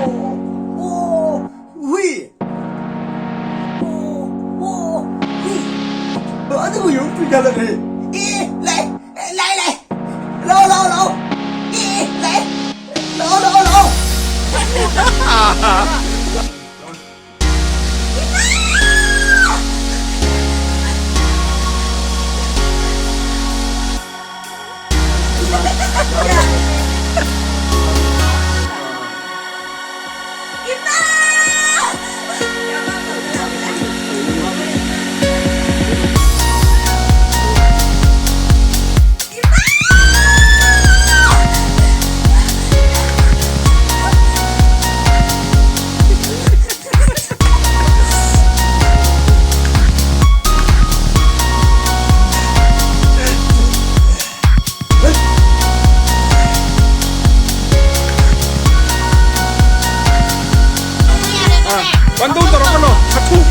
휘. Ano mo yung pinalari? Lại, lại này. Lô, lô, lô. Lại. Lô, lô, lô. 완동 떨어져. 가투.